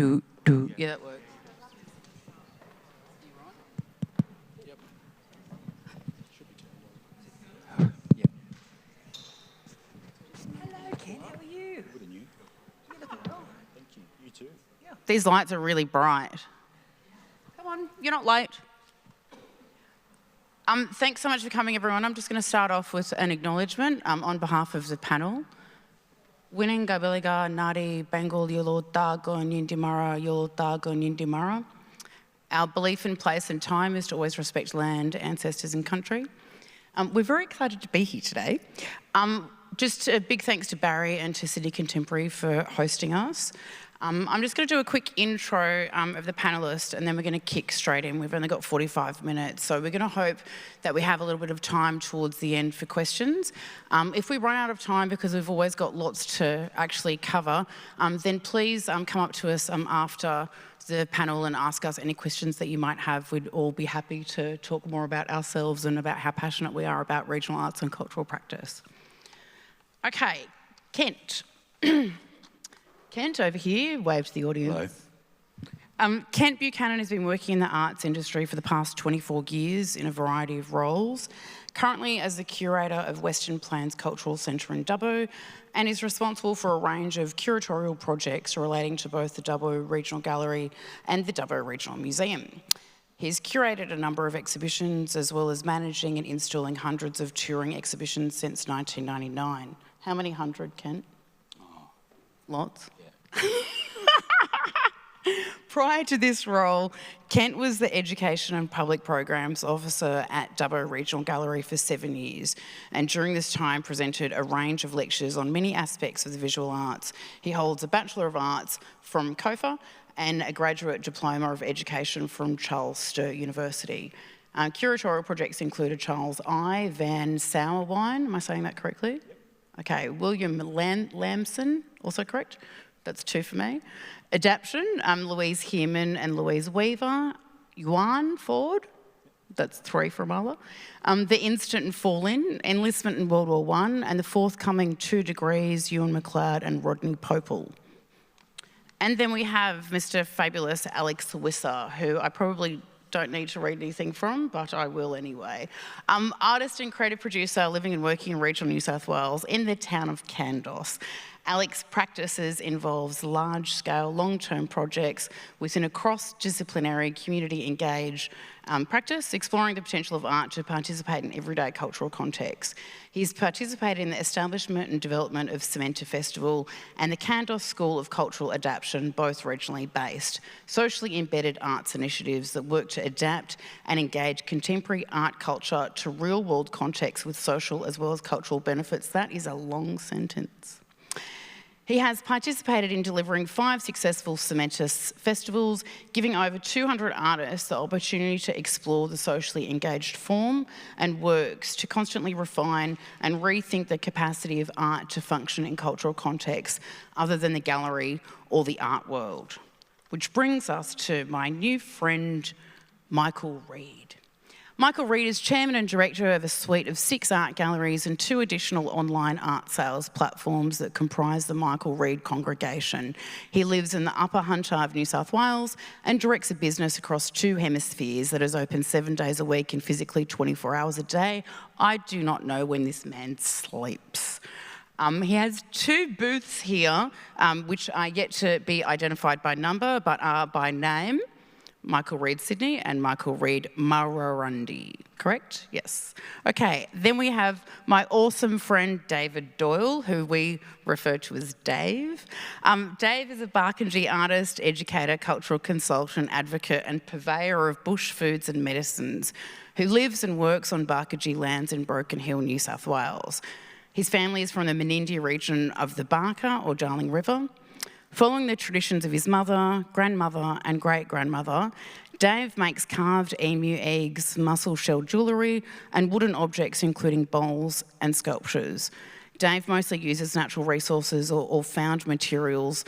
Yeah, that works. Yep. Should be Yep. Hello, Ken. How are you? good and you. You're looking well. Thank you. You too. These lights are really bright. Come on, you're not late. Thanks so much for coming, everyone. I'm just going to start off with an acknowledgement on behalf of the panel. Winning Gabiliga Nadi Bengal Yolo Dago Nindimara Yolo Dago Nindimara. Our belief in place and time is to always respect land, ancestors and country. We're very excited to be here today. Just a big thanks to Barry and to Sydney Contemporary for hosting us. I'm just going to do a quick intro of the panellists and then we're going to kick straight in. We've only got 45 minutes, so we're going to hope that we have a little bit of time towards the end for questions. If we run out of time, because we've always got lots to actually cover, then please come up to us after the panel and ask us any questions that you might have. We'd all be happy to talk more about ourselves and about how passionate we are about regional arts and cultural practice. Okay, Kent. Kent over here, wave to the audience. Hello. Kent Buchanan has been working in the arts industry for the past 24 years in a variety of roles, currently as the Curator of Western Plains Cultural Centre in Dubbo, and is responsible for a range of curatorial projects relating to both the Dubbo Regional Gallery and the Dubbo Regional Museum. He's curated a number of exhibitions as well as managing and installing hundreds of touring exhibitions since 1999. How many hundred, Kent? Oh. Lots? Yeah. Prior to this role, Kent was the Education and Public Programs Officer at Dubbo Regional Gallery for 7 years, and during this time presented a range of lectures on many aspects of the visual arts. He holds a Bachelor of Arts from COFA and a Graduate Diploma of Education from Charles Sturt University. Curatorial projects included Charles I. Van Sauerwein, am I saying that correctly? Yep. Okay, William Lamson, also correct? That's 2 for me. Adaption, Louise Heerman and Louise Weaver. Yuan Ford, that's 3 from Amala. The Instant and Fall In, Enlistment in World War I, and the forthcoming 2 Degrees, Ewan McLeod and Rodney Popel. And then we have Mr. Fabulous Alex Wisser, who I probably don't need to read anything from, but I will anyway. Artist and creative producer living and working in regional New South Wales in the town of Kandos. Alex practices involves large-scale, long-term projects within a cross-disciplinary, community-engaged practice, exploring the potential of art to participate in everyday cultural contexts. He's participated in the establishment and development of Cementa Festival and the Kandos School of Cultural Adaptation, both regionally based, socially embedded arts initiatives that work to adapt and engage contemporary art culture to real-world contexts with social as well as cultural benefits. That is a long sentence. He has participated in delivering 5 successful Cementa festivals, giving over 200 artists the opportunity to explore the socially engaged form and works to constantly refine and rethink the capacity of art to function in cultural contexts other than the gallery or the art world. Which brings us to my new friend, Michael Reid. Michael Reid is Chairman and Director of a suite of 6 art galleries and 2 additional online art sales platforms that comprise the Michael Reid congregation. He lives in the Upper Hunter of New South Wales and directs a business across 2 hemispheres that is open 7 days a week and physically 24 hours a day. I do not know when this man sleeps. He has 2 booths here, which are yet to be identified by number, but are by name. Michael Reid Sydney and Michael Reid Murrrundi, correct? Yes. Okay, then we have my awesome friend David Doyle, who we refer to as Dave. Dave is a Barkindji artist, educator, cultural consultant, advocate and purveyor of bush foods and medicines, who lives and works on Barkindji lands in Broken Hill, New South Wales. His family is from the Menindee region of the Barker or Darling River. Following the traditions of his mother, grandmother and great-grandmother, Dave makes carved emu eggs, mussel shell jewellery and wooden objects including bowls and sculptures. Dave mostly uses natural resources or found materials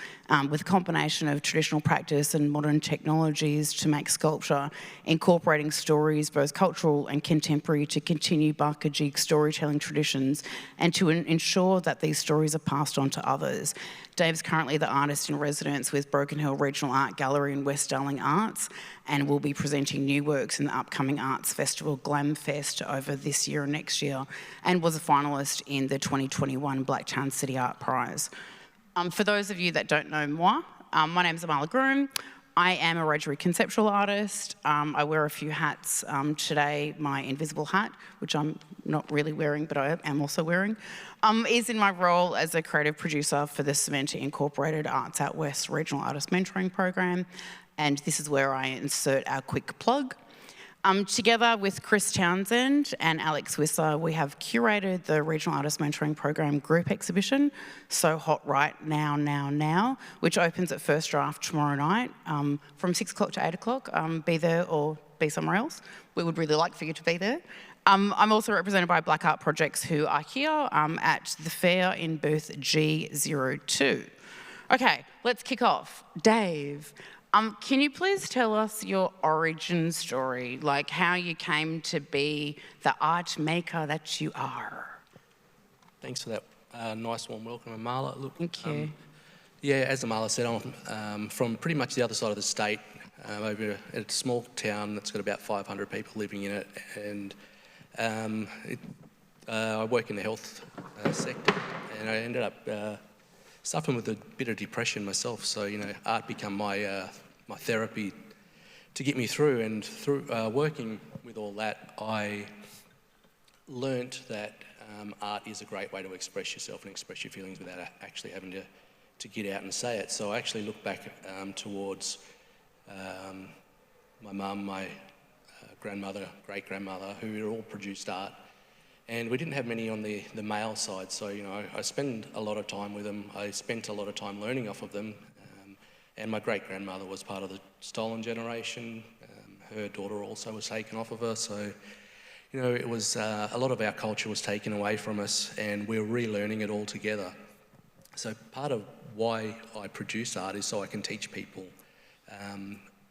with a combination of traditional practice and modern technologies to make sculpture, incorporating stories, both cultural and contemporary, to continue Barkindji storytelling traditions and to ensure that these stories are passed on to others. Dave's currently the artist in residence with Broken Hill Regional Art Gallery and West Darling Arts, and will be presenting new works in the upcoming arts festival Glam Fest over this year and next year, and was a finalist in the 2021 Blacktown City Art Prize. For those of you that don't know moi, my name's Amala Groom. I am a Rotary conceptual artist. I wear a few hats. Today, my invisible hat, which I'm not really wearing, but I am also wearing, is in my role as a creative producer for the Cementa Incorporated Arts Out West Regional Artist Mentoring Program. And this is where I insert our quick plug. Together with Chris Townsend and Alex Wisser, we have curated the Regional Artist Mentoring Program group exhibition, So Hot Right Now, which opens at First Draft tomorrow night from 6 o'clock to 8 o'clock. Be there or be somewhere else. We would really like for you to be there. I'm also represented by Black Art Projects, who are here at the fair in booth G02. Okay, let's kick off. Dave. Can you please tell us your origin story, like how you came to be the art maker that you are? Thanks for that nice warm welcome, Amala. Look, Thank you. Yeah, as Amala said, I'm from pretty much the other side of the state, over at a small town that's got about 500 people living in it, and I work in the health sector, and I ended up suffering with a bit of depression myself. So art became my therapy to get me through. And through working with all that, I learnt that art is a great way to express yourself and express your feelings without actually having to get out and say it. So I actually look back towards my mum, my grandmother, great-grandmother, who all produced art. And we didn't have many on the male side, so I spend a lot of time with them. I spent a lot of time learning off of them. And my great-grandmother was part of the stolen generation. Her daughter also was taken off of her, so it was a lot of our culture was taken away from us, and we're relearning it all together. So part of why I produce art is so I can teach people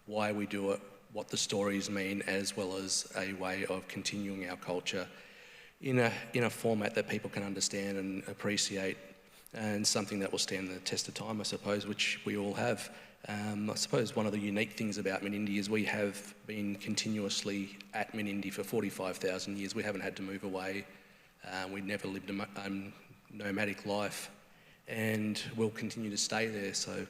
why we do it, what the stories mean, as well as a way of continuing our culture in a format that people can understand and appreciate, and something that will stand the test of time, I suppose, which we all have. I suppose one of the unique things about Murrrundi is we have been continuously at Murrrundi for 45,000 years. We haven't had to move away. We never lived a nomadic life, and we'll continue to stay there. So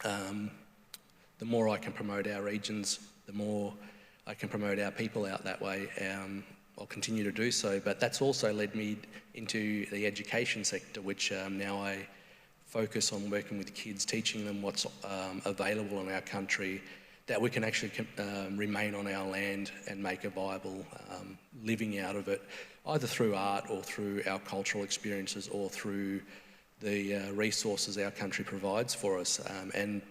the more I can promote our regions, the more I can promote our people out that way. I'll continue to do so, but that's also led me into the education sector, which now I focus on working with kids, teaching them what's available in our country, that we can actually remain on our land and make a viable living out of it, either through art or through our cultural experiences or through the resources our country provides for us. And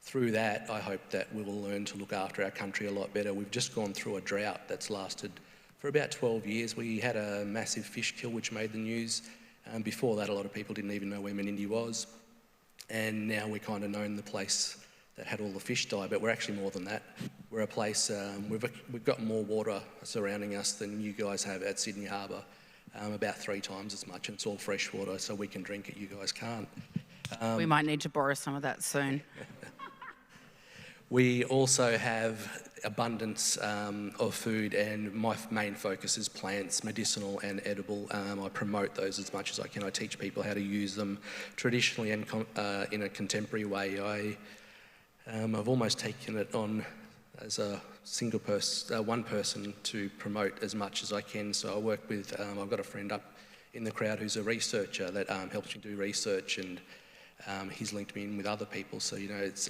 through that, I hope that we will learn to look after our country a lot better. We've just gone through a drought that's lasted for about 12 years. We had a massive fish kill which made the news. Before that, a lot of people didn't even know where Murrrundi was. And now we're kind of known the place that had all the fish die, but we're actually more than that. We're a place, we've got more water surrounding us than you guys have at Sydney Harbour, about 3 times as much, and it's all fresh water, so we can drink it, you guys can't. We might need to borrow some of that soon. We also have abundance of food, and my main focus is plants, medicinal and edible. I promote those as much as I can. I teach people how to use them traditionally and in a contemporary way. I've almost taken it on as a single person, one person, to promote as much as I can. So I work with, I've got a friend up in the crowd who's a researcher that helps me do research, and he's linked me in with other people. So it's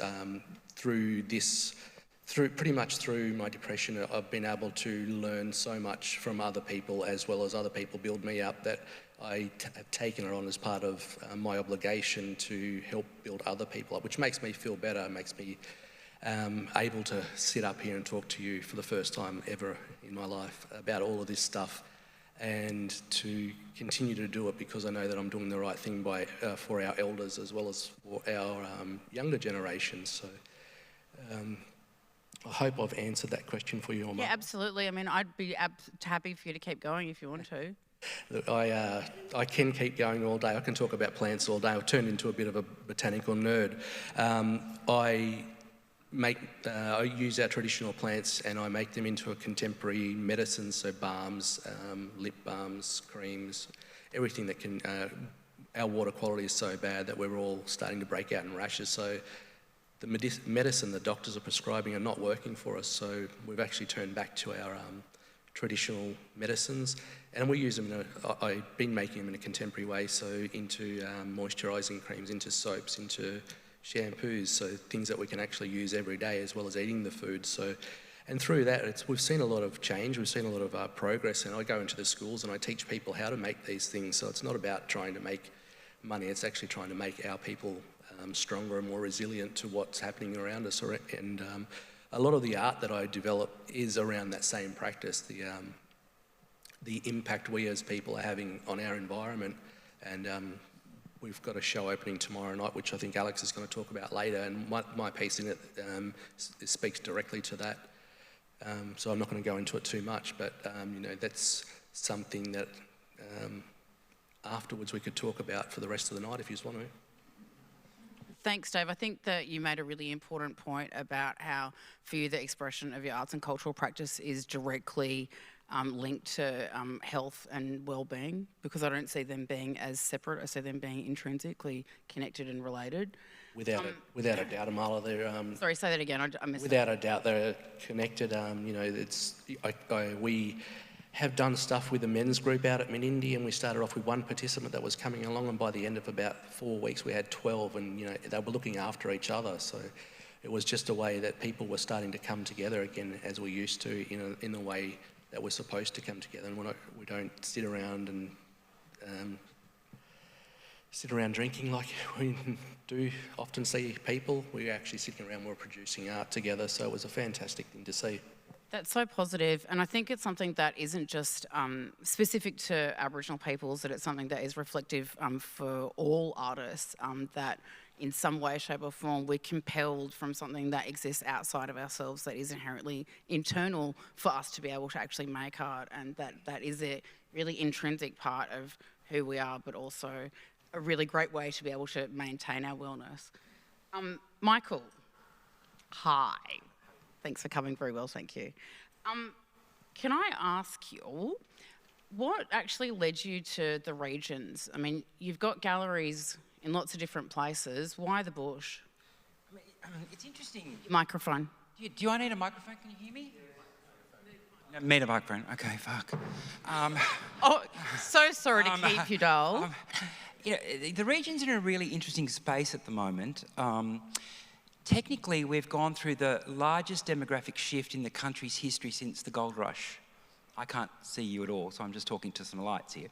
pretty much through my depression, I've been able to learn so much from other people, as well as other people build me up, that I have taken it on as part of my obligation to help build other people up, which makes me feel better, makes me able to sit up here and talk to you for the first time ever in my life about all of this stuff. and to continue to do it because I know that I'm doing the right thing by for our elders as well as for our younger generation. So I hope I've answered that question for you, Amala. Yeah, absolutely. I mean, I'd be happy for you to keep going if you want to. Look, I can keep going all day. I can talk about plants all day. I've turned into a bit of a botanical nerd. I use our traditional plants and I make them into a contemporary medicine, so balms, lip balms, creams, everything that can... our water quality is so bad that we're all starting to break out in rashes. So the medicine the doctors are prescribing are not working for us. So we've actually turned back to our traditional medicines, and we use them I've been making them in a contemporary way, so into moisturising creams, into soaps, into shampoos, so things that we can actually use every day as well as eating the food. So, and through that, we've seen a lot of change, we've seen a lot of progress, and I go into the schools and I teach people how to make these things. So it's not about trying to make money, it's actually trying to make our people stronger and more resilient to what's happening around us. And a lot of the art that I develop is around that same practice, the impact we as people are having on our environment. And we've got a show opening tomorrow night, which I think Alex is going to talk about later, and my piece in it speaks directly to that. So I'm not going to go into it too much, but you know, that's something that afterwards we could talk about for the rest of the night if you just want to. Thanks, Dave. I think that you made a really important point about how, for you, the expression of your arts and cultural practice is directly linked to health and well-being, because I don't see them being as separate. I see them being intrinsically connected and related. Without a doubt, Amala, they're... Sorry, say that again. I missed Without a doubt, they're connected. You know, we have done stuff with the men's group out at Murrrundi, and we started off with one participant that was coming along, and by the end of about 4 weeks we had 12, and you know, they were looking after each other. So it was just a way that people were starting to come together again as we used to, in a way that we're supposed to come together, and we don't sit around and sit around drinking like we do often see people. We're actually sitting around, we're producing art together, so it was a fantastic thing to see. That's so positive, and I think it's something that isn't just specific to Aboriginal peoples, that it's something that is reflective for all artists, that in some way, shape or form we're compelled from something that exists outside of ourselves that is inherently internal for us to be able to actually make art, and that is a really intrinsic part of who we are, but also a really great way to be able to maintain our wellness. Michael, hi. Thanks for coming, very well, thank you. Can I ask you, what actually led you to the regions? I mean, you've got galleries in lots of different places. Why the bush? I mean, it's interesting. Microphone. Do I need a microphone? Can you hear me? No, need a microphone. Okay, fuck. Oh, so sorry to keep you, Doyle. You know, the region's in a really interesting space at the moment. Technically, we've gone through the largest demographic shift in the country's history since the gold rush. I can't see you at all, so I'm just talking to some lights here.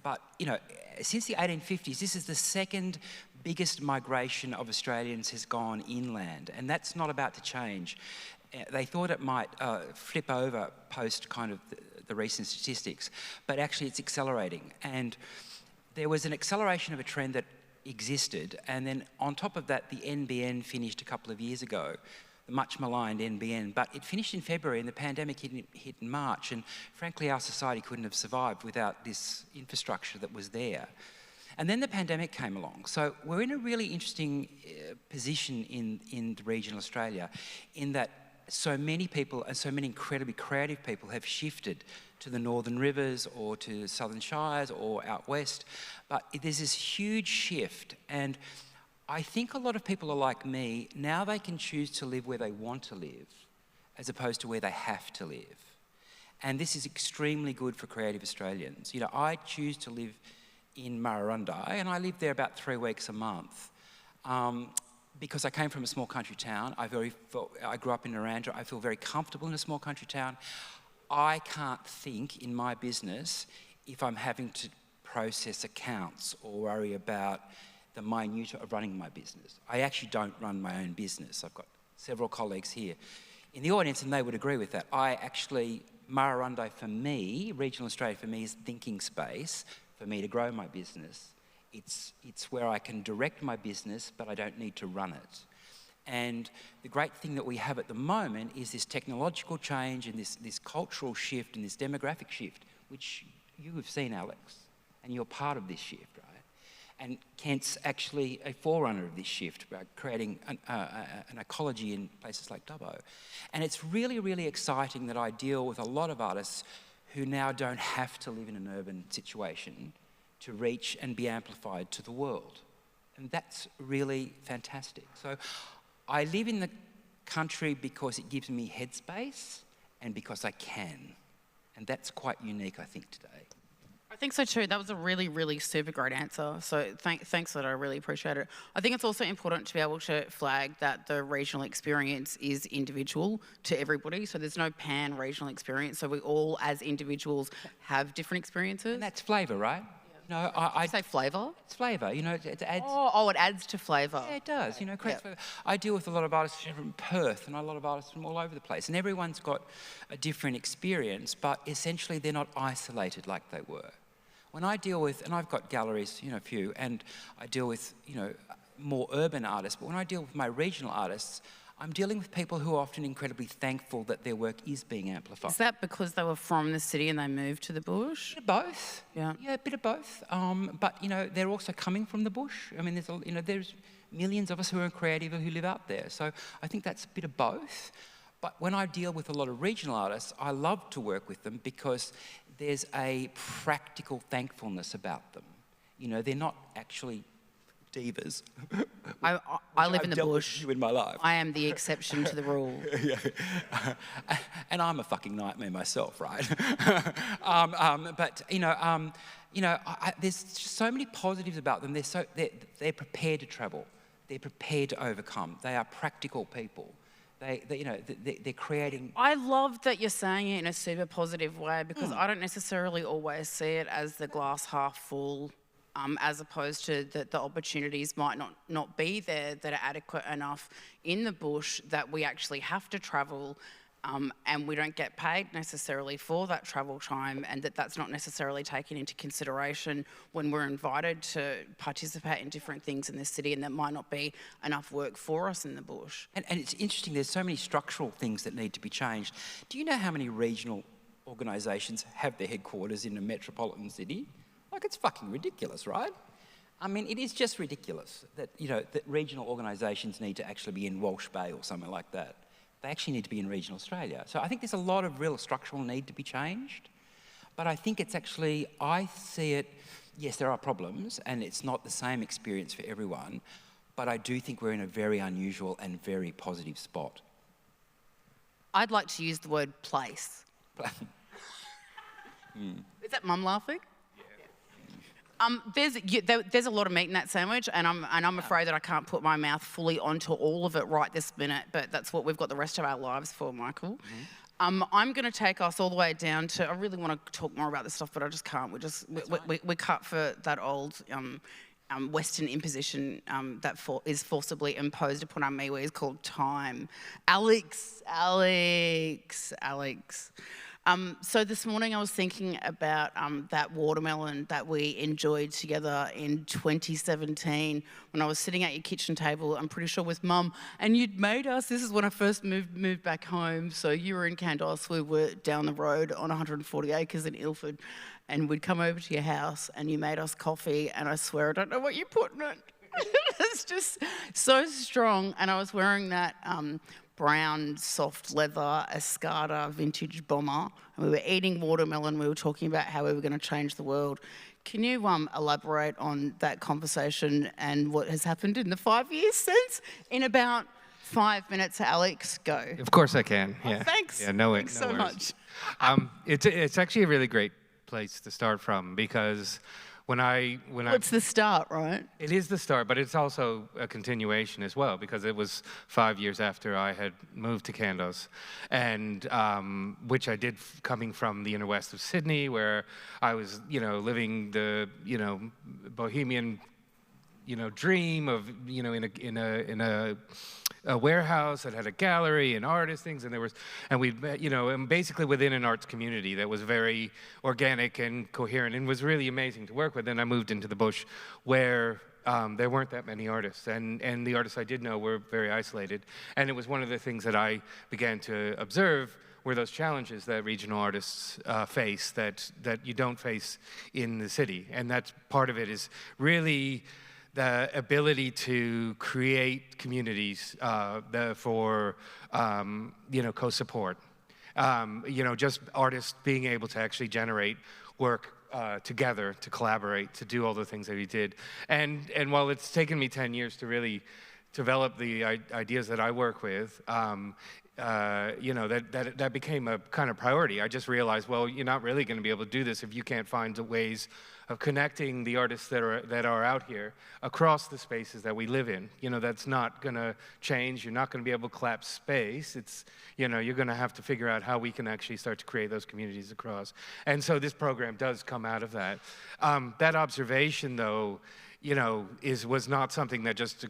But, you know, since the 1850s, this is the second biggest migration of Australians has gone inland, and that's not about to change. They thought it might flip over post kind of the recent statistics, but actually it's accelerating. And there was an acceleration of a trend that existed, and then on top of that, the NBN finished a couple of years ago, the much maligned NBN, but it finished in February and the pandemic hit in March, and frankly our society couldn't have survived without this infrastructure that was there. And then the pandemic came along, so we're in a really interesting position in regional Australia, in that so many people and so many incredibly creative people have shifted to the Northern Rivers or to Southern Shires or out west. But there's this huge shift, and I think a lot of people are like me. Now they can choose to live where they want to live as opposed to where they have to live. And this is extremely good for creative Australians. You know, I choose to live in Murrrundi, and I live there about 3 weeks a month. Because I came from a small country town, I grew up in Narrandera, I feel very comfortable in a small country town. I can't think in my business if I'm having to process accounts or worry about the minutiae of running my business. I actually don't run my own business. I've got several colleagues here in the audience and they would agree with that. I actually Murrrundi for me, regional Australia for me, is thinking space for me to grow my business. It's where I can direct my business, but I don't need to run it. And the great thing that we have at the moment is this technological change and this cultural shift and this demographic shift, which you have seen, Alex, and you're part of this shift, right? And Kent's actually a forerunner of this shift by creating an ecology in places like Dubbo. And it's really, really exciting that I deal with a lot of artists who now don't have to live in an urban situation to reach and be amplified to the world. And that's really fantastic. So I live in the country because it gives me headspace and because I can. And that's quite unique, I think, today. I think so too. That was a really, really super great answer. So thanks for that. I really appreciate it. I think it's also important to be able to flag that the regional experience is individual to everybody. So there's no pan-regional experience. So we all, as individuals, have different experiences. And that's flavour, right? No, I say flavour. It's flavour. You know, it adds. Oh, it adds to flavour. Yeah, it does. You know, creates flavour. I deal with a lot of artists from Perth and a lot of artists from all over the place, and everyone's got a different experience, but essentially they're not isolated like they were. When I deal with, and I've got galleries, you know, a few, and I deal with, you know, more urban artists, but when I deal with my regional artists, I'm dealing with people who are often incredibly thankful that their work is being amplified. Is that because they were from the city and they moved to the bush? A bit of both. Yeah. Yeah, a bit of both. But, you know, they're also coming from the bush. I mean, there's millions of us who are creative who live out there. So I think that's a bit of both. But when I deal with a lot of regional artists, I love to work with them because there's a practical thankfulness about them. You know, they're not actually divas. I live in the bush. In my life. I am the exception to the rule. Yeah. And I'm a fucking nightmare myself, right? But there's just so many positives about them. They're prepared to travel. They're prepared to overcome. They are practical people. They're creating. I love that you're saying it in a super positive way because I don't necessarily always see it as the glass half full. As opposed to the opportunities might not be there that are adequate enough in the bush that we actually have to travel and we don't get paid necessarily for that travel time and that's not necessarily taken into consideration when we're invited to participate in different things in the city and there might not be enough work for us in the bush. And it's interesting, there's so many structural things that need to be changed. Do you know how many regional organisations have their headquarters in a metropolitan city? Like, it's fucking ridiculous, right? I mean, it is just ridiculous that, you know, that regional organisations need to actually be in Walsh Bay or somewhere like that. They actually need to be in regional Australia. So I think there's a lot of real structural need to be changed. But I think it's actually, I see it, yes, there are problems and it's not the same experience for everyone, but I do think we're in a very unusual and very positive spot. I'd like to use the word place. Is that mum laughing? There's a lot of meat in that sandwich, and I'm afraid that I can't put my mouth fully onto all of it right this minute. But that's what we've got the rest of our lives for, Michael. Mm-hmm. I'm going to take us all the way down to. I really want to talk more about this stuff, but I just can't. We cut for that old Western imposition that is forcibly imposed upon our Miwis called time. Alex. So this morning I was thinking about that watermelon that we enjoyed together in 2017 when I was sitting at your kitchen table, I'm pretty sure with Mum, and you'd made us, this is when I first moved back home, so you were in Kandos, we were down the road on 140 acres in Ilford, and we'd come over to your house and you made us coffee, and I swear I don't know what you put in it. It's just so strong, and I was wearing that brown soft leather Escada vintage bomber, and we were eating watermelon. We were talking about how we were going to change the world. Can you elaborate on that conversation and what has happened in the 5 years since? In about 5 minutes, Alex, go. Of course I can. Yeah. Oh, thanks. Yeah, no, thanks so much. It's actually a really great place to start from because it's the start, right? It is the start, but it's also a continuation as well because it was 5 years after I had moved to Kandos, and which I did coming from the inner west of Sydney, where I was, living the, bohemian, dream of, in a warehouse that had a gallery and artists, things, and and basically within an arts community that was very organic and coherent and was really amazing to work with. Then I moved into the bush where there weren't that many artists, and the artists I did know were very isolated. And it was one of the things that I began to observe were those challenges that regional artists face that you don't face in the city. And that's part of it is really the ability to create communities for co-support. Just artists being able to actually generate work together, to collaborate, to do all the things that he did. And while it's taken me 10 years to really develop the ideas that I work with, that became a kind of priority. I just realized, well, you're not really going to be able to do this if you can't find ways of connecting the artists that are out here across the spaces that we live in. That's not going to change. You're not going to be able to collapse space. It's, you're going to have to figure out how we can actually start to create those communities across. And so this program does come out of that. That observation, though, was not something that just,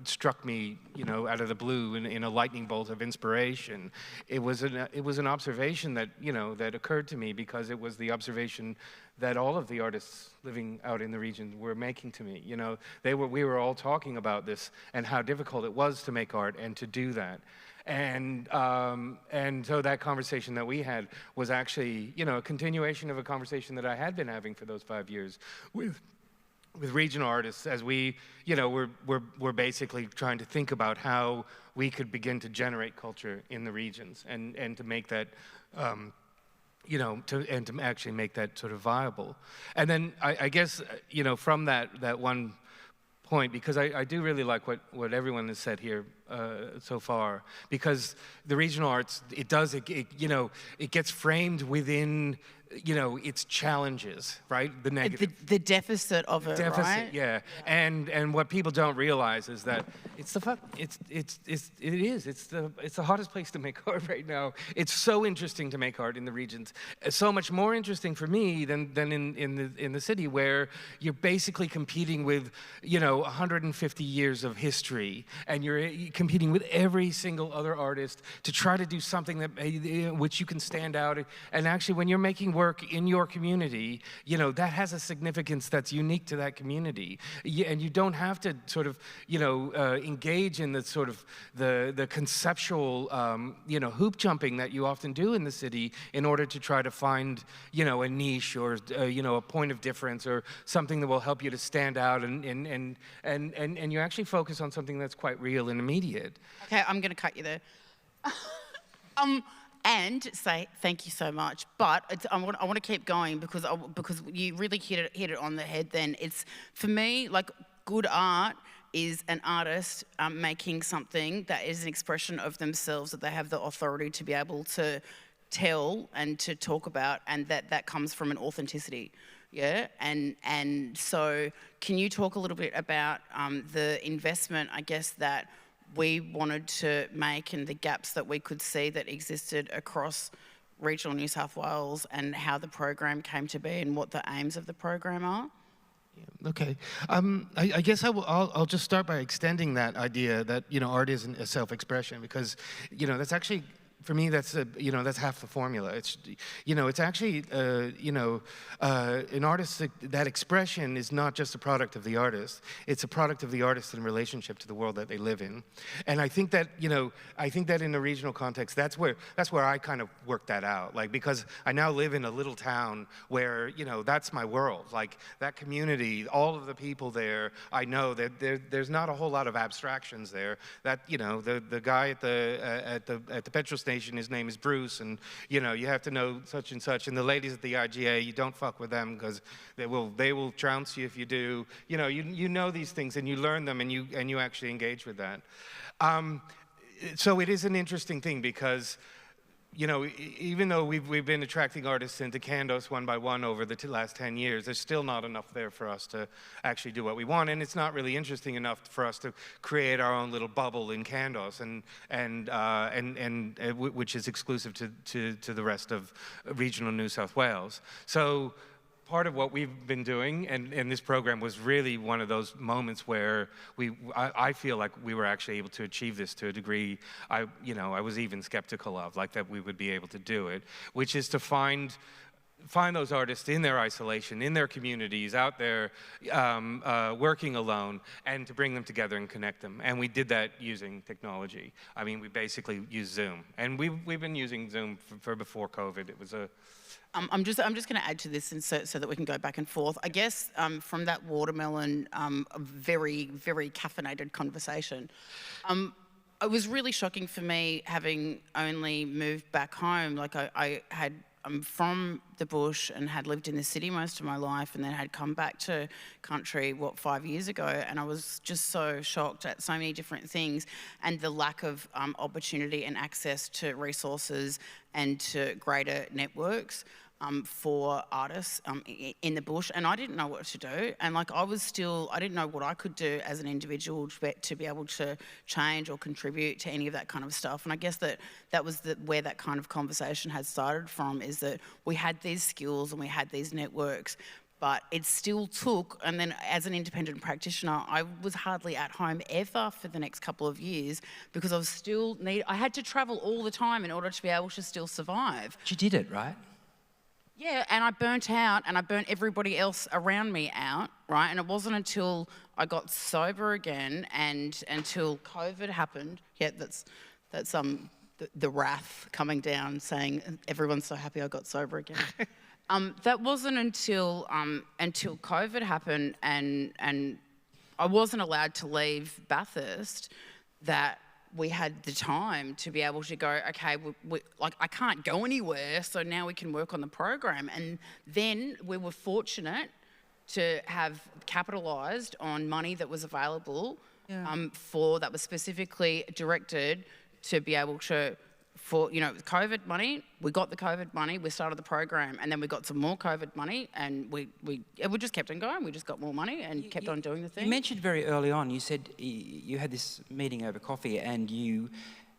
struck me, out of the blue in a lightning bolt of inspiration. It was an observation that, that occurred to me because it was the observation that all of the artists living out in the region were making to me. We were all talking about this and how difficult it was to make art and to do that. And so that conversation that we had was actually, a continuation of a conversation that I had been having for those 5 years with regional artists, as we, we're basically trying to think about how we could begin to generate culture in the regions and to make that, to actually make that sort of viable. And then I guess, from that one point, because I do really like what everyone has said here so far, because the regional arts, it gets framed within, its challenges, right? The negative. The deficit of it, right? Yeah. And what people don't realize is that it's the hottest place to make art right now. It's so interesting to make art in the regions. So much more interesting for me than in the city, where you're basically competing with 150 years of history, and you're competing with every single other artist to try to do something that which you can stand out. And actually, when you're making work in your community, that has a significance that's unique to that community. And you don't have to sort of, engage in the sort of the conceptual, hoop jumping that you often do in the city in order to try to find, a niche or, a point of difference or something that will help you to stand out, and you actually focus on something that's quite real and immediate. Okay, I'm going to cut you there. And say thank you so much, but I want to keep going because you really hit it on the head. Then it's, for me, like, good art is an artist making something that is an expression of themselves, that they have the authority to be able to tell and to talk about, and that comes from an authenticity. Yeah, and so can you talk a little bit about the investment, I guess, that we wanted to make and the gaps that we could see that existed across regional New South Wales, and how the program came to be and what the aims of the program are? Okay. I guess I'll just start by extending that idea that, art isn't a self-expression, because, that's actually, for me, that's that's half the formula. It's, it's actually, an artist, that expression is not just a product of the artist. It's a product of the artist in relationship to the world that they live in. And I think that, in the regional context, that's where I kind of work that out. Like, because I now live in a little town where, that's my world. Like, that community, all of the people there, I know that there's not a whole lot of abstractions there. That, the guy at the petrol station, his name is Bruce, and you have to know such and such, and the ladies at the IGA, you don't fuck with them because they will trounce you if you do. You know these things, and you learn them, and you actually engage with that. So it is an interesting thing, because even though we've been attracting artists into Candos one by one over the last 10 years, there's still not enough there for us to actually do what we want, and it's not really interesting enough for us to create our own little bubble in Candos, and which is exclusive to the rest of regional New South Wales. So part of what we've been doing, and this program was really one of those moments where I feel like we were actually able to achieve this to a degree I was even skeptical of, like that we would be able to do it, which is to find those artists in their isolation, in their communities, out there working alone, and to bring them together and connect them. And we did that using technology. I mean, we basically used Zoom, and we've been using Zoom for before COVID. It was a I'm just going to add to this, and so that we can go back and forth. I guess from that watermelon, very, very caffeinated conversation, it was really shocking for me, having only moved back home. Like I'm from the bush and had lived in the city most of my life, and then had come back to country, 5 years ago, and I was just so shocked at so many different things, and the lack of opportunity and access to resources and to greater networks for artists in the bush. And I didn't know what to do, and like I didn't know what I could do as an individual to be able to change or contribute to any of that kind of stuff. And I guess that was where that kind of conversation had started from, is that we had these skills and we had these networks, but it still took, and then as an independent practitioner, I was hardly at home ever for the next couple of years, because I had to travel all the time in order to be able to still survive. But you did it, right? Yeah, and I burnt out, and I burnt everybody else around me out, right? And it wasn't until I got sober again and until COVID happened. Yeah, that's the wrath coming down, saying everyone's so happy I got sober again. That wasn't until COVID happened, and I wasn't allowed to leave Bathurst, that we had the time to be able to go, okay, like I can't go anywhere, so now we can work on the program. And then we were fortunate to have capitalised on money that was available that was specifically directed to be able to, COVID money. We got the COVID money, we started the program, and then we got some more COVID money, and we just kept on going. We just got more money and kept on doing the thing. You mentioned very early on, you said you had this meeting over coffee and you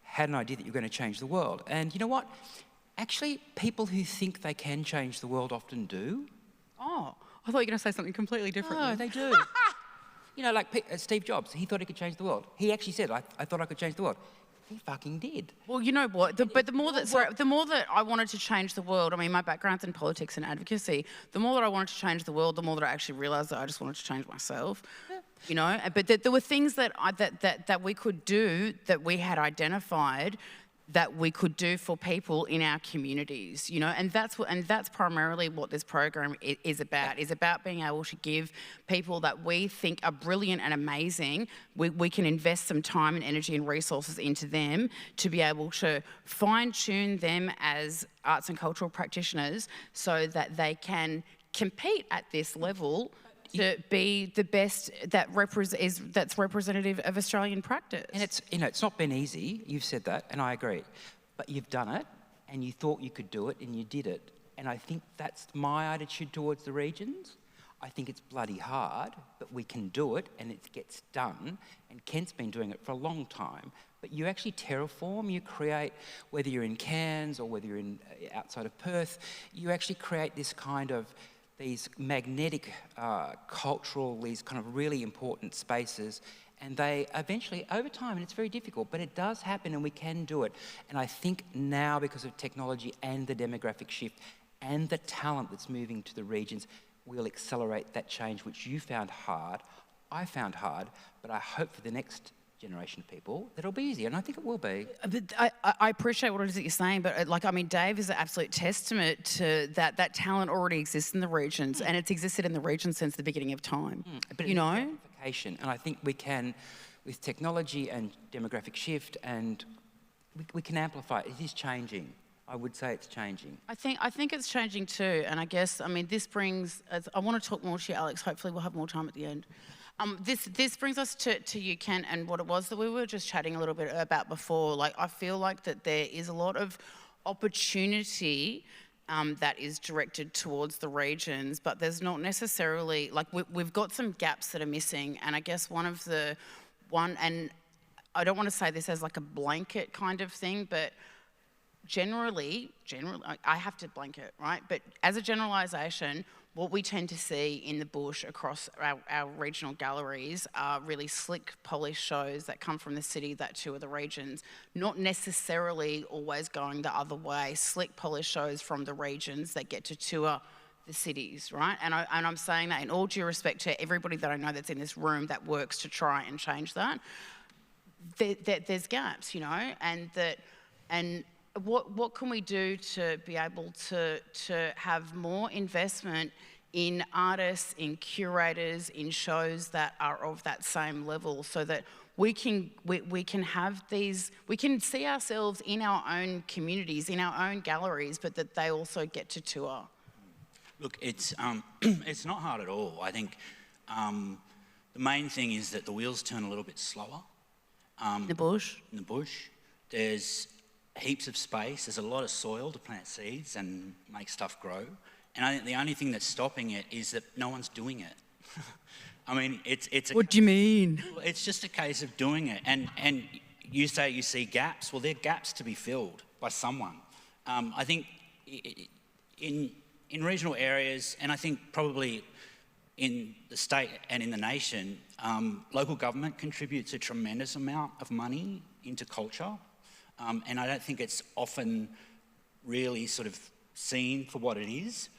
had an idea that you were going to change the world. And you know what? Actually, people who think they can change the world often do. Oh, I thought you were going to say something completely different. No, they do. Like Steve Jobs, he thought he could change the world. He actually said, I thought I could change the world. He fucking did. Well, you know what? The more that I wanted to change the world, I mean, my background's in politics and advocacy. The more that I wanted to change the world, the more that I actually realised that I just wanted to change myself. Yeah. But there were things that we could do, that we had identified, that we could do for people in our communities, and that's primarily what this program is about. Is about being able to give people that we think are brilliant and amazing. We can invest some time and energy and resources into them to be able to fine-tune them as arts and cultural practitioners, so that they can compete at this level to be the best that's representative of Australian practice. And it's not been easy. You've said that, and I agree. But you've done it, and you thought you could do it, and you did it. And I think that's my attitude towards the regions. I think it's bloody hard, but we can do it, and it gets done. And Kent's been doing it for a long time. But you actually terraform, you create, whether you're in Cairns or whether you're outside of Perth, you actually create this kind of these magnetic, cultural, these kind of really important spaces, and they eventually, over time, and it's very difficult, but it does happen and we can do it. And I think now, because of technology and the demographic shift and the talent that's moving to the regions, we'll accelerate that change, which you found hard, I found hard, but I hope for the next generation of people that it'll be easier, and I think it will be. But I appreciate what it is that you're saying, but Dave is an absolute testament to that talent already exists in the regions, and it's existed in the regions since the beginning of time. But it's amplification, and I think we can, with technology and demographic shift, and we can amplify it. It is changing. I would say it's changing. I think it's changing too, and I guess, this brings, I want to talk more to you, Alex. Hopefully we'll have more time at the end. This brings us to you, Ken, and what it was that we were just chatting a little bit about before. I feel like that there is a lot of opportunity that is directed towards the regions, but there's not necessarily, we've got some gaps that are missing, and I guess and I don't want to say this as a blanket kind of thing, but generally, I have to blanket, right? But as a generalisation, what we tend to see in the bush across our regional galleries are really slick, polished shows that come from the city that tour the regions, not necessarily always going the other way. Slick, polished shows from the regions that get to tour the cities, right? And I'm saying that in all due respect to everybody that I know that's in this room that works to try and change that. There's gaps, you know, and what can we do to be able to have more investment in artists, in curators, in shows that are of that same level, so that we can have these, we can see ourselves in our own communities, in our own galleries, but that they also get to tour. Look, it's it's not hard at all. I think the main thing is that the wheels turn a little bit slower. In the bush? In the bush. There's heaps of space. There's a lot of soil to plant seeds and make stuff grow. And I think the only thing that's stopping it is that no one's doing it. I mean, it's What do you mean? It's just a case of doing it. And you say you see gaps. Well, they're gaps to be filled by someone. I think in regional areas, and I think probably in the state and in the nation, local government contributes a tremendous amount of money into culture, and I don't think it's often really sort of seen for what it is.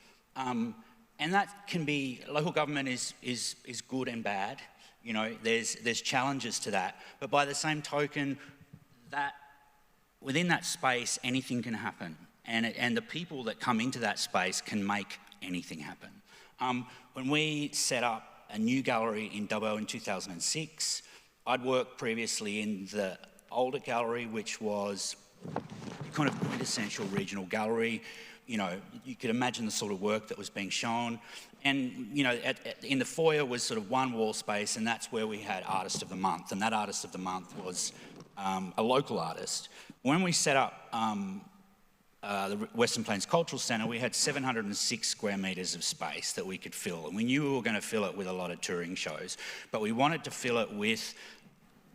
And that can be, local government is good and bad. You know, there's challenges to that. But by the same token, that within that space, anything can happen. And the people that come into that space can make anything happen. When we set up a new gallery in Dubbo in 2006, I'd worked previously in the older gallery, which was kind of quintessential regional gallery. You know, you could imagine the sort of work that was being shown. And, you know, in the foyer was sort of one wall space, and that's where we had Artist of the Month. And that Artist of the Month was a local artist. When we set up the Western Plains Cultural Centre, we had 706 square metres of space that we could fill. And we knew we were going to fill it with a lot of touring shows, but we wanted to fill it with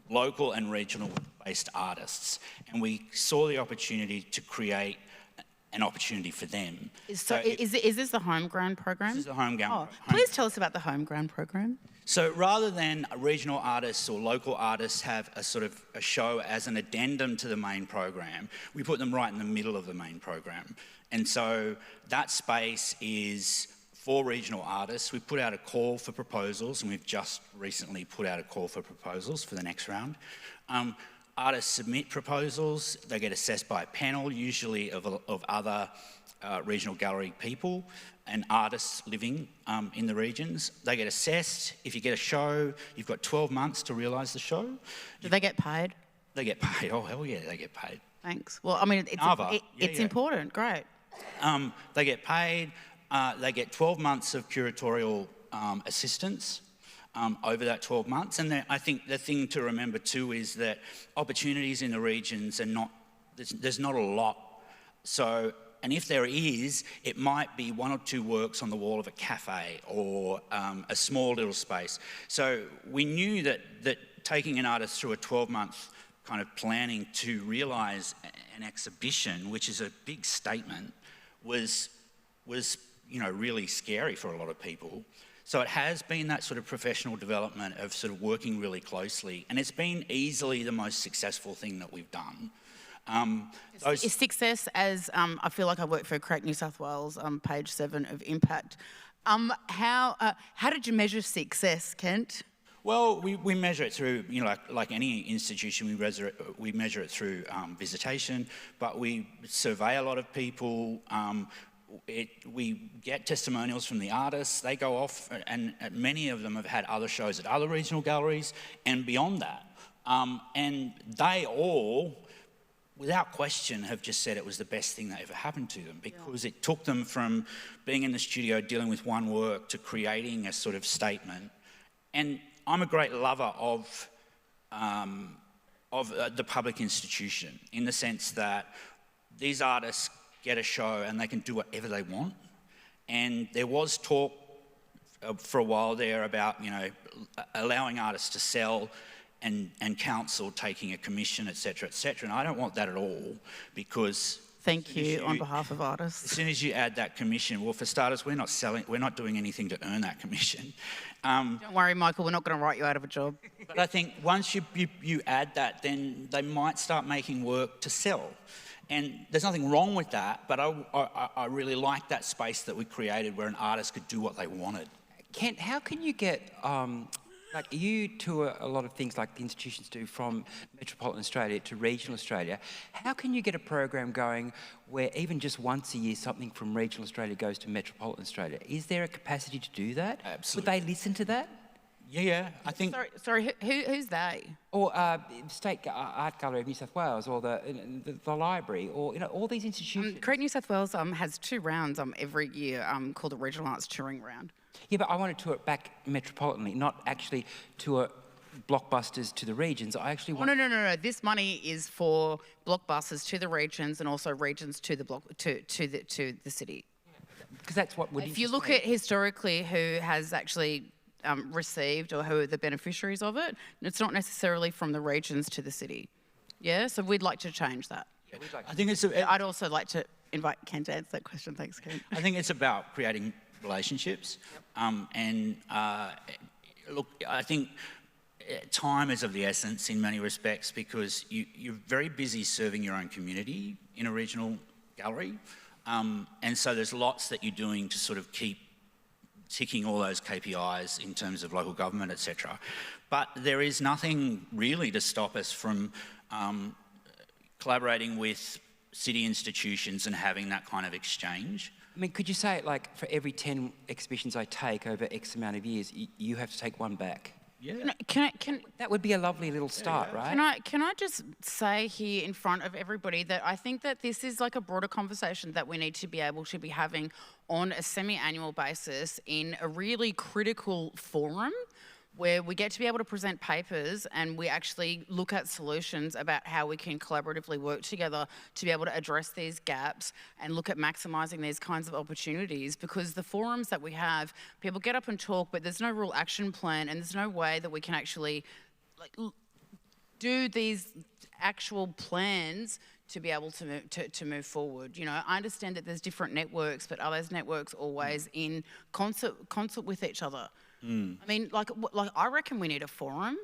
local and regional-based artists. And we saw the opportunity to create an opportunity for them. Is this the Homegrown Program? This is the Homegrown. Please tell us about the Homegrown Program. So rather than regional artists or local artists have a sort of a show as an addendum to the main program, we put them right in the middle of the main program. And so that space is for regional artists. We put out a call for proposals, and we've just recently put out a call for proposals for the next round. Artists submit proposals, they get assessed by a panel, usually of other regional gallery people and artists living in the regions. They get assessed. If you get a show, you've got 12 months to realise the show. Do they get paid? They get paid. Oh, hell yeah, they get paid. Thanks. Well, I mean, it's important. Great. They get paid. They get 12 months of curatorial assistance over that 12 months. And I think the thing to remember too is that opportunities in the regions are not, there's not a lot. So, and if there is, it might be one or two works on the wall of a cafe or a small little space. So we knew that taking an artist through a 12-month kind of planning to realise an exhibition, which is a big statement, was you know, really scary for a lot of people. So it has been that sort of professional development of sort of working really closely, and it's been easily the most successful thing that we've done. Is success, as I feel like I work for Crack New South Wales, page 7 of Impact. How did you measure success, Kent? Well, we measure it through, you know, like any institution, we measure it through visitation, but we survey a lot of people. We get testimonials from the artists. They go off, and many of them have had other shows at other regional galleries and beyond that. And they all, without question, have just said it was the best thing that ever happened to them, because it took them from being in the studio dealing with one work to creating a sort of statement. And I'm a great lover of the public institution, in the sense that these artists get a show and they can do whatever they want. And there was talk for a while there about, you know, allowing artists to sell and council taking a commission, et cetera, et cetera. And I don't want that at all, because Thank you on behalf of As artists. soon as you add that commission, well, for starters, we're not doing anything to earn that commission. Don't worry, Michael, we're not going to write you out of a job. But I think once you add that, then they might start making work to sell. And there's nothing wrong with that, but I really like that space that we created where an artist could do what they wanted. Kent, how can you get, like you tour a lot of things like the institutions do from metropolitan Australia to regional Australia. How can you get a program going where even just once a year something from regional Australia goes to metropolitan Australia? Is there a capacity to do that? Absolutely. Would they listen to that? Yeah, I think... Sorry, who's they? Or State Art Gallery of New South Wales, or the library, or all these institutions. Create New South Wales has 2 rounds every year called the Regional Arts Touring Round. Yeah, but I want to tour it back metropolitanly, not actually tour blockbusters to the regions. I actually want... No. This money is for blockbusters to the regions and also regions to the to the city. Because that's what would... If you look at historically who has actually received or who are the beneficiaries of it, it's not necessarily from the regions to the city. Yeah, so we'd like to change that. Yeah, we'd like I think it's... I'd also like to invite Ken to answer that question. Thanks, Ken. I think it's about creating relationships. Look, I think time is of the essence in many respects because you're very busy serving your own community in a regional gallery. And so there's lots that you're doing to sort of keep ticking all those KPIs in terms of local government, etc. But there is nothing really to stop us from collaborating with city institutions and having that kind of exchange. I mean, could you say it like for every 10 exhibitions I take over X amount of years, you have to take one back? Yeah. That would be a lovely little start, right? Can I just say here in front of everybody that I think that this is like a broader conversation that we need to be able to be having on a semi-annual basis in a really critical forum where we get to be able to present papers and we actually look at solutions about how we can collaboratively work together to be able to address these gaps and look at maximising these kinds of opportunities, because the forums that we have, people get up and talk, but there's no real action plan and there's no way that we can actually do these actual plans to be able to move forward. You know, I understand that there's different networks, but are those networks always in concert with each other? I mean, like I reckon we need a forum.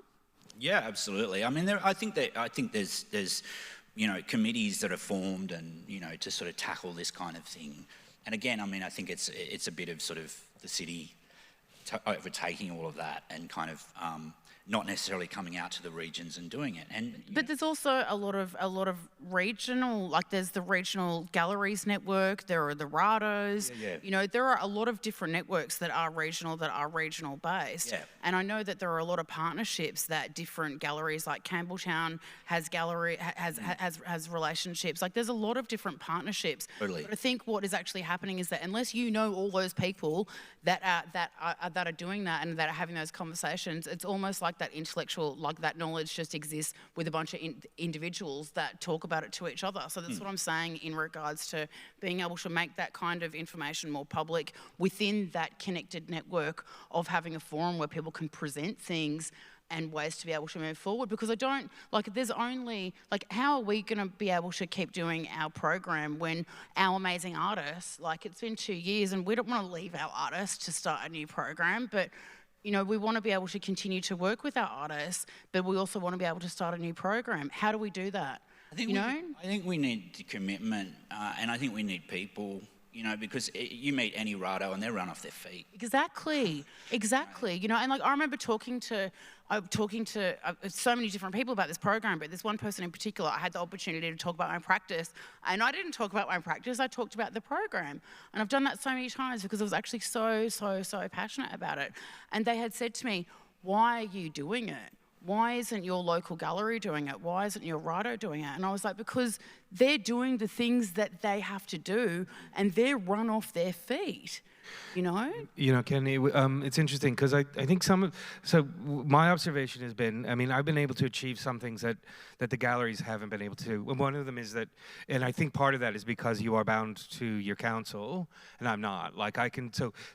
Yeah, absolutely. I mean, I think there's committees that are formed and to sort of tackle this kind of thing. And again, I mean, I think it's a bit of sort of the city overtaking all of that and kind of not necessarily coming out to the regions and doing it. But there's also a lot of regional, like there's the regional galleries network, there are the RADOs, there are a lot of different networks that are regional based. Yeah. And I know that there are a lot of partnerships that different galleries, like Campbelltown has relationships. Like there's a lot of different partnerships. Totally. But I think what is actually happening is that unless you know all those people that are doing that and that are having those conversations, it's almost like that intellectual, like that knowledge just exists with a bunch of individuals that talk about it to each other. So that's what I'm saying in regards to being able to make that kind of information more public within that connected network of having a forum where people can present things and ways to be able to move forward. Because there's only, how are we going to be able to keep doing our program when our amazing artists, it's been 2 years and we don't want to leave our artists to start a new program, but we want to be able to continue to work with our artists, but we also want to be able to start a new program. How do we do that? I think we need commitment, and I think we need people, because you meet any RADO and they run off their feet. Exactly. And I remember talking to so many different people about this program, but this one person in particular, I had the opportunity to talk about my practice, and I didn't talk about my practice, I talked about the program. And I've done that so many times because I was actually so passionate about it. And they had said to me, why are you doing it? Why isn't your local gallery doing it? Why isn't your RADO doing it? And I was like, because they're doing the things that they have to do and they're run off their feet. Kenny, it's interesting because I think my observation has been, I've been able to achieve some things that the galleries haven't been able to. One of them is that, and I think part of that is because you are bound to your council, and I'm not.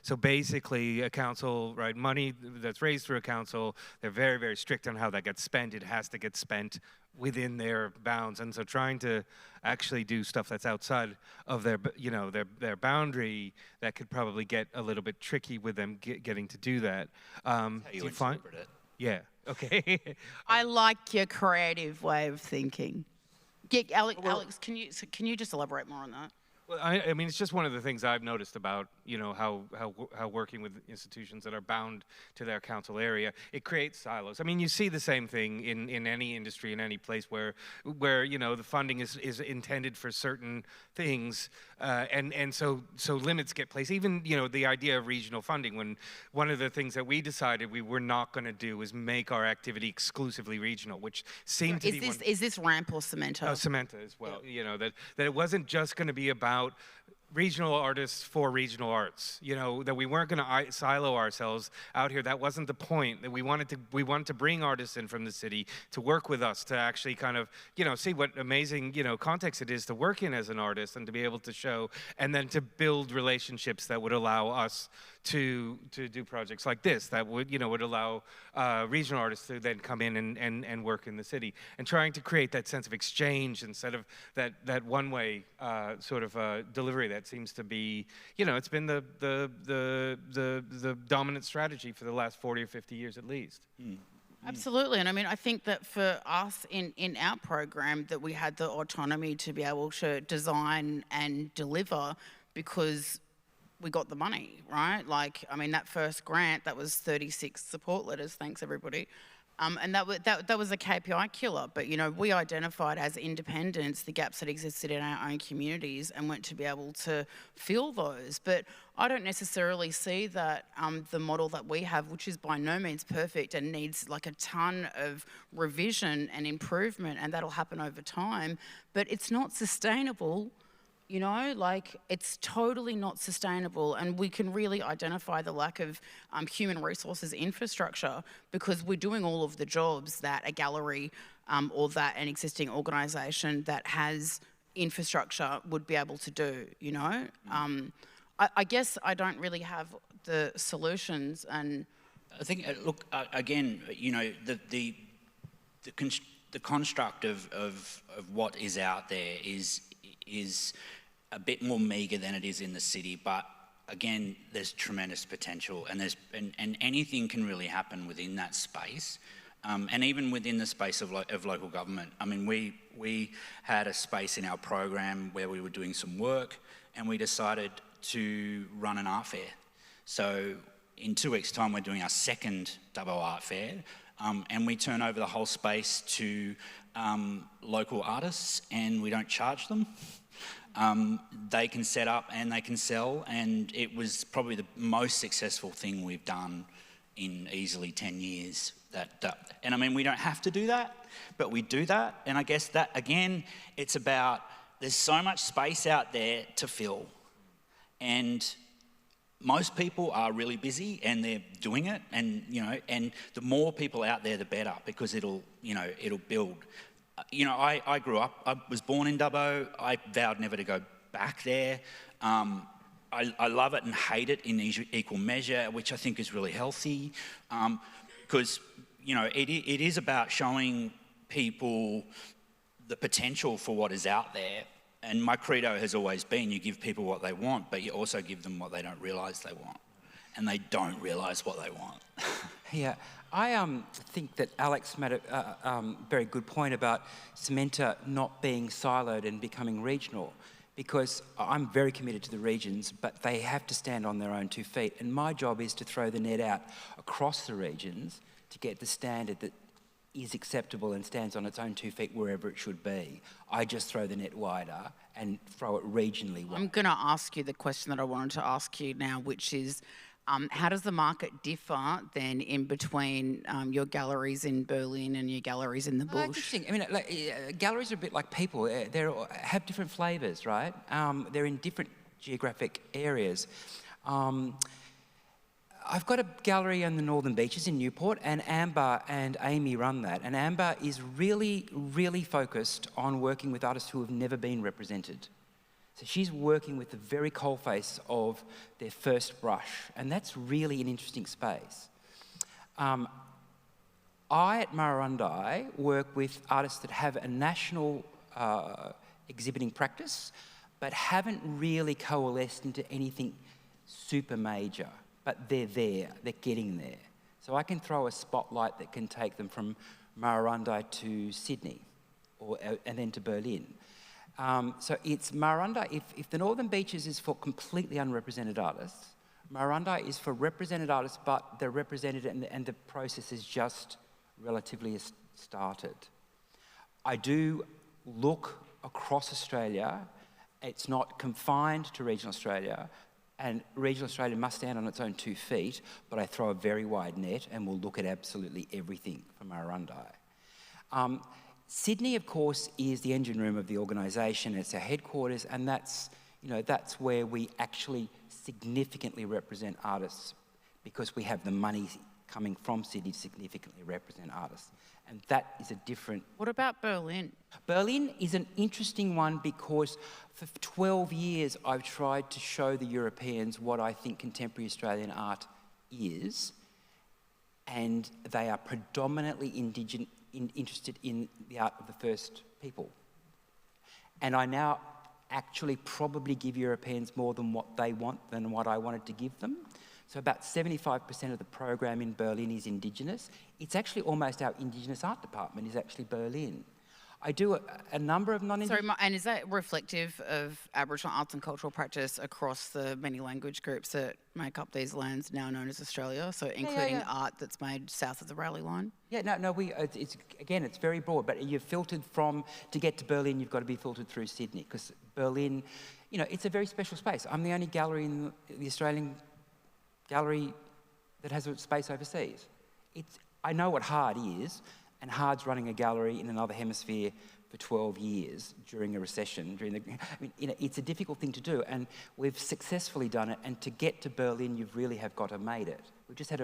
So basically a council, right, money that's raised through a council, they're very, very strict on how that gets spent. It has to get spent within their bounds, and so trying to actually do stuff that's outside of their, their boundary, that could probably get a little bit tricky with them getting to do that. How Do you you find? interpret it. Yeah. Okay. I like your creative way of thinking. Yeah, Alex, can you just elaborate more on that? Well, I mean, it's just one of the things I've noticed about, how working with institutions that are bound to their council area, it creates silos. I mean, you see the same thing in any industry, in any place where the funding is intended for certain things, and so limits get placed. Even, the idea of regional funding, when one of the things that we decided we were not going to do was make our activity exclusively regional, which seemed to be Is this ramp or Cementa? Oh, Cementa as well. That it wasn't just going to be about regional artists for regional arts. That we weren't going to silo ourselves out here. That wasn't the point. That we wanted to bring artists in from the city to work with us, to actually kind of, see what amazing, context it is to work in as an artist, and to be able to show, and then to build relationships that would allow us to do projects like this, that would allow regional artists to then come in and work in the city, and trying to create that sense of exchange instead of that one-way sort of delivery that seems to be, it's been the dominant strategy for the last 40 or 50 years at least. Absolutely, and I mean, I think that for us in our program, that we had the autonomy to be able to design and deliver, because we got the money, right? Like, I mean, that first grant, that was 36 support letters, thanks everybody. And that was a KPI killer, but we identified as independents the gaps that existed in our own communities and went to be able to fill those. But I don't necessarily see that the model that we have, which is by no means perfect and needs like a ton of revision and improvement, and that'll happen over time, but it's not sustainable. It's totally not sustainable, and we can really identify the lack of human resources infrastructure, because we're doing all of the jobs that a gallery or that an existing organisation that has infrastructure would be able to do, I guess I don't really have the solutions, and I think, look, again, the construct of what is out there is a bit more meagre than it is in the city, but again, there's tremendous potential, and anything can really happen within that space, and even within the space of local government. I mean, we had a space in our program where we were doing some work, and we decided to run an art fair. So in 2 weeks' time, we're doing our second Dubbo Art Fair, and we turn over the whole space to local artists, and we don't charge them. They can set up and they can sell, and it was probably the most successful thing we've done in easily 10 years. And I mean, we don't have to do that, but we do that, and I guess that, again, it's about, there's so much space out there to fill, and most people are really busy and they're doing it, and and the more people out there, the better, because it'll build. I grew up, I was born in Dubbo. I vowed never to go back there. I love it and hate it in equal measure, which I think is really healthy, because it is about showing people the potential for what is out there. And my credo has always been, you give people what they want, but you also give them what they don't realise they want. And they don't realise what they want. Yeah, I think that Alex made a very good point about Cementa not being siloed and becoming regional, because I'm very committed to the regions, but they have to stand on their own 2 feet. And my job is to throw the net out across the regions to get the standard that is acceptable and stands on its own 2 feet wherever it should be. I just throw the net wider and throw it regionally wide. I'm going to ask you the question that I wanted to ask you now, which is, how does the market differ then in between your galleries in Berlin and your galleries in the bush? Interesting. I mean, galleries are a bit like people. They have different flavours, right? They're in different geographic areas. I've got a gallery on the Northern Beaches in Newport, and Amber and Amy run that. And Amber is really, really focused on working with artists who have never been represented. So she's working with the very coalface of their first brush, and that's really an interesting space. I I at Murrrundi work with artists that have a national exhibiting practice, but haven't really coalesced into anything super major, but they're there, they're getting there. So I can throw a spotlight that can take them from Murrrundi to Sydney, and then to Berlin. So it's Murrrundi, if the Northern Beaches is for completely unrepresented artists, Murrrundi is for represented artists, but they're represented and the process is just relatively started. I do look across Australia. It's not confined to regional Australia, and regional Australia must stand on its own 2 feet, but I throw a very wide net and we'll look at absolutely everything for Murrrundi. Sydney, of course, is the engine room of the organisation. It's our headquarters, and that's where we actually significantly represent artists, because we have the money coming from Sydney to significantly represent artists. And that is a different... What about Berlin? Berlin is an interesting one because for 12 years I've tried to show the Europeans what I think contemporary Australian art is, and they are predominantly interested in the art of the first people. And I now actually probably give Europeans more than what they want than what I wanted to give them. So about 75% of the program in Berlin is Indigenous. It's actually almost our Indigenous art department is actually Berlin. I do a number of non-Indigenous... Sorry, and is that reflective of Aboriginal arts and cultural practice across the many language groups that make up these lands now known as Australia? So including art that's made south of the Raleigh line? Yeah, no, it's very broad, but you're filtered to get to Berlin, you've got to be filtered through Sydney, because Berlin, it's a very special space. I'm the only gallery in the Australian gallery that has a space overseas. I know what hard is, and hard's running a gallery in another hemisphere for 12 years during a recession. It's a difficult thing to do, and we've successfully done it. And to get to Berlin, you really have got to made it. We've just had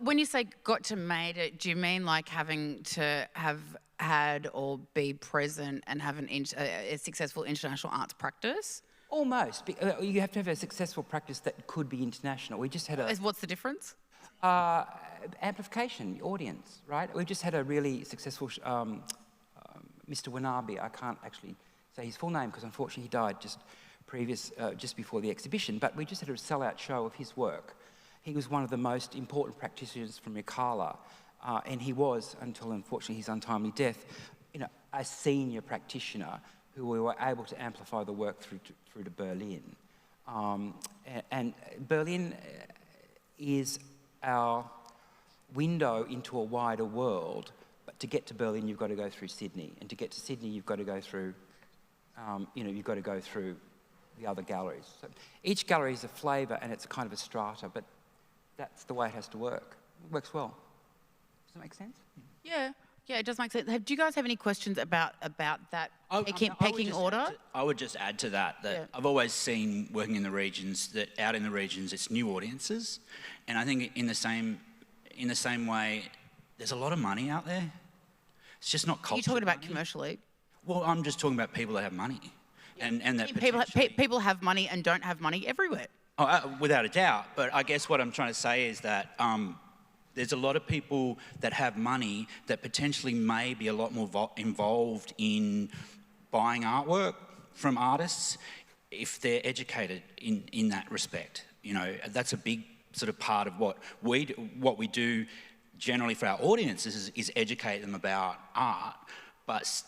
When you say got to made it, do you mean like having to have had or be present and have a successful international arts practice? Almost. You have to have a successful practice that could be international. We just had What's the difference? Amplification, audience, right? We just had a really successful Mr. Wanabe. I can't actually say his full name because unfortunately he died just before the exhibition, but we just had a sellout show of his work. He was one of the most important practitioners from Yirrkala, and he was, until unfortunately his untimely death, a senior practitioner who we were able to amplify the work through to Berlin. And Berlin is our window into a wider world, but to get to Berlin you've got to go through Sydney, and to get to Sydney you've got to go through, you've got to go through the other galleries. So each gallery is a flavour and it's kind of a strata, but that's the way it has to work. It works well. Does that make sense? Yeah, it does make sense. Do you guys have any questions about that pecking order? I would just add to that Yeah. I've always seen, working in the regions, that out in the regions it's new audiences, and I think in the same way, there's a lot of money out there. It's just not culture. Are you talking about money. commercially? Well, I'm just talking about people that have money, and that People have money and don't have money everywhere. Oh, without a doubt. But I guess what I'm trying to say is that there's a lot of people that have money that potentially may be a lot more involved in buying artwork from artists if they're educated in that respect. That's a big sort of part of what we do generally for our audiences is educate them about art. But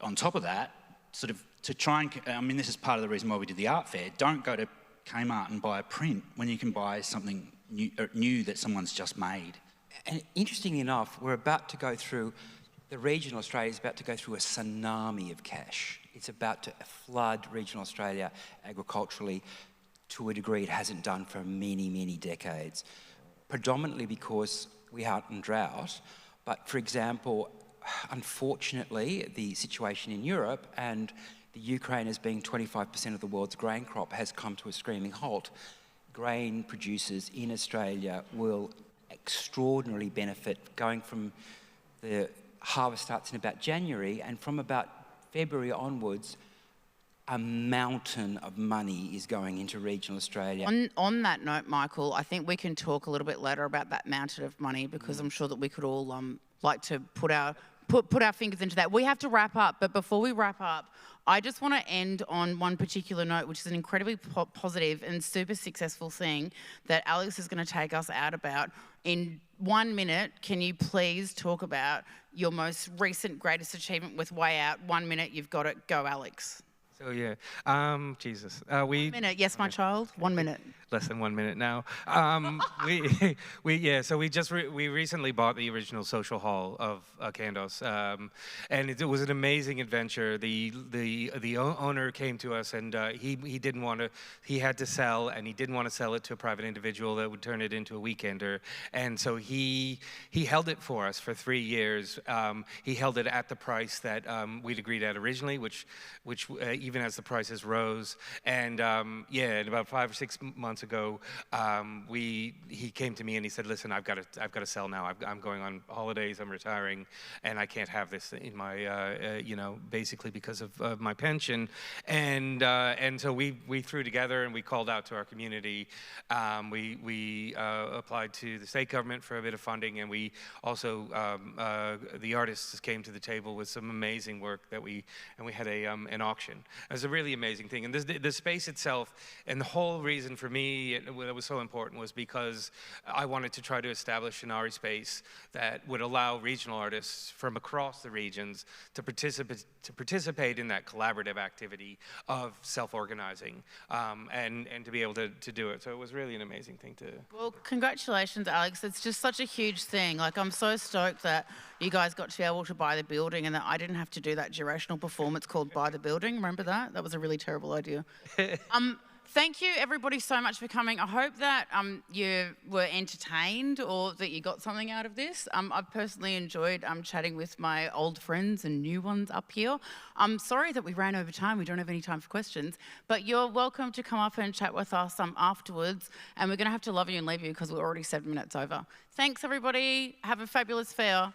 on top of that, sort of to try and, this is part of the reason why we did the art fair, don't go to Kmart and buy a print when you can buy something new that someone's just made. And interestingly enough, the regional Australia is about to go through a tsunami of cash. It's about to flood regional Australia agriculturally to a degree it hasn't done for many, many decades. Predominantly because we are in drought, but for example, unfortunately, the situation in Europe and the Ukraine as being 25% of the world's grain crop has come to a screaming halt. Grain producers in Australia will extraordinarily benefit going from the harvest starts in about January, and from about February onwards, a mountain of money is going into regional Australia. On that note, Michael, I think we can talk a little bit later about that mountain of money, because I'm sure that we could all like to put our fingers into that. We have to wrap up, but before we wrap up, I just want to end on one particular note, which is an incredibly positive and super successful thing that Alex is going to take us out about. In 1 minute, can you please talk about your most recent greatest achievement with Way Out? 1 minute, you've got it. Go, Alex. So yeah, Jesus. 1 minute, yes, my child. 1 minute. Less than 1 minute now. So we recently bought the original social hall of Candos, and it was an amazing adventure. The owner came to us, and he didn't want to. He had to sell, and he didn't want to sell it to a private individual that would turn it into a weekender. And so he held it for us for 3 years. He held it at the price that we'd agreed at originally, which even as the prices rose. And and about 5 or 6 months ago, he came to me and he said, "Listen, I've got to sell now. I'm going on holidays. I'm retiring, and I can't have this in my, basically because of my pension." And so we threw together and we called out to our community. We applied to the state government for a bit of funding, and we also the artists came to the table with some amazing work that we had an auction. It was a really amazing thing, and the space itself, and the whole reason for me that was so important was because I wanted to try to establish an ARI space that would allow regional artists from across the regions to participate in that collaborative activity of self-organizing, and to be able to do it. So it was really an amazing thing to... Well, congratulations, Alex. It's just such a huge thing. Like, I'm so stoked that you guys got to be able to buy the building and that I didn't have to do that durational performance called Buy the Building. Remember that? That was a really terrible idea. Thank you, everybody, so much for coming. I hope that you were entertained or that you got something out of this. I've personally enjoyed chatting with my old friends and new ones up here. I'm sorry that we ran over time. We don't have any time for questions, but you're welcome to come up and chat with us afterwards, and we're going to have to love you and leave you because we're already 7 minutes over. Thanks, everybody. Have a fabulous fair.